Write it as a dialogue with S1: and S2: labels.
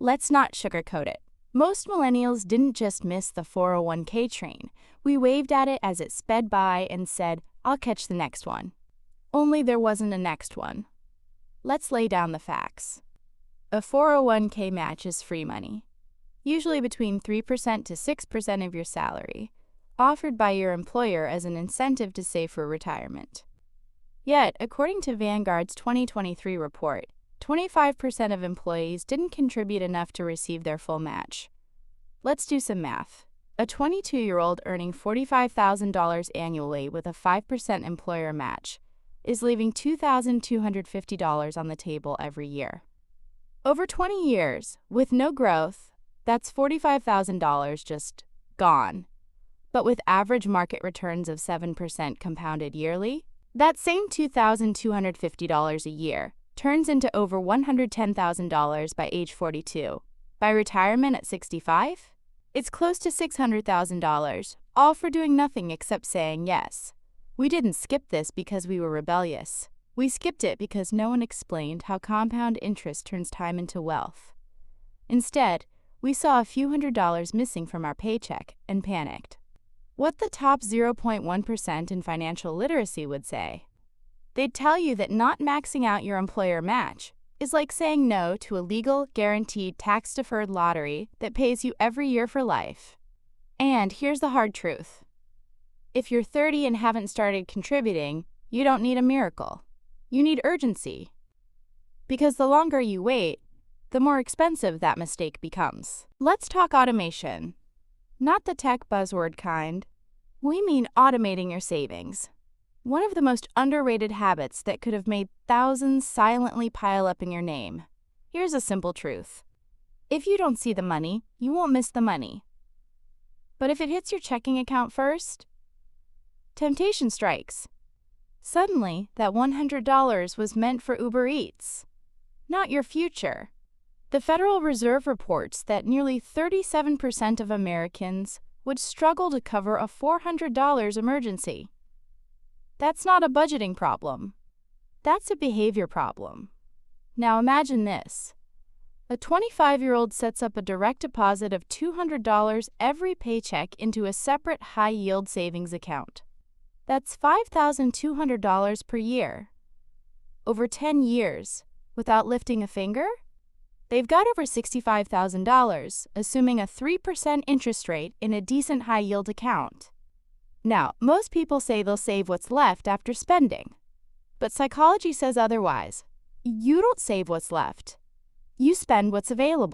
S1: let's not sugarcoat it. Most millennials didn't just miss the 401k train. We waved at it as it sped by and said, "I'll catch the next one." Only there wasn't a next one. Let's lay down the facts. A 401k match is free money, usually between 3% to 6% of your salary, offered by your employer as an incentive to save for retirement. Yet, according to Vanguard's 2023 report, 25% of employees didn't contribute enough to receive their full match. Let's do some math. A 22-year-old earning $45,000 annually with a 5% employer match is leaving $2,250 on the table every year. Over 20 years, with no growth, that's $45,000 just gone. But with average market returns of 7% compounded yearly, that same $2,250 a year turns into over $110,000 by age 42. By retirement at 65, it's close to $600,000, all for doing nothing except saying yes. We didn't skip this because we were rebellious. We skipped it because no one explained how compound interest turns time into wealth. Instead, we saw a few $100s missing from our paycheck and panicked. What the top 0.1% in financial literacy would say? They'd tell you that not maxing out your employer match is like saying no to a legal, guaranteed, tax-deferred lottery that pays you every year for life. And here's the hard truth. If you're 30 and haven't started contributing, you don't need a miracle. You need urgency. Because the longer you wait, the more expensive that mistake becomes. Let's talk automation. Not the tech buzzword kind. We mean automating your savings. One of the most underrated habits that could have made thousands silently pile up in your name. Here's a simple truth. If you don't see the money, you won't miss the money. But if it hits your checking account first, temptation strikes. Suddenly, that $100 was meant for Uber Eats, not your future. The Federal Reserve reports that nearly 37% of Americans would struggle to cover a $400 emergency. That's not a budgeting problem. That's a behavior problem. Now imagine this. A 25-year-old sets up a direct deposit of $200 every paycheck into a separate high-yield savings account. That's $5,200 per year. Over 10 years, without lifting a finger? They've got over $65,000, assuming a 3% interest rate in a decent high-yield account. Now, most people say they'll save what's left after spending. But psychology says otherwise. You don't save what's left. You spend what's available.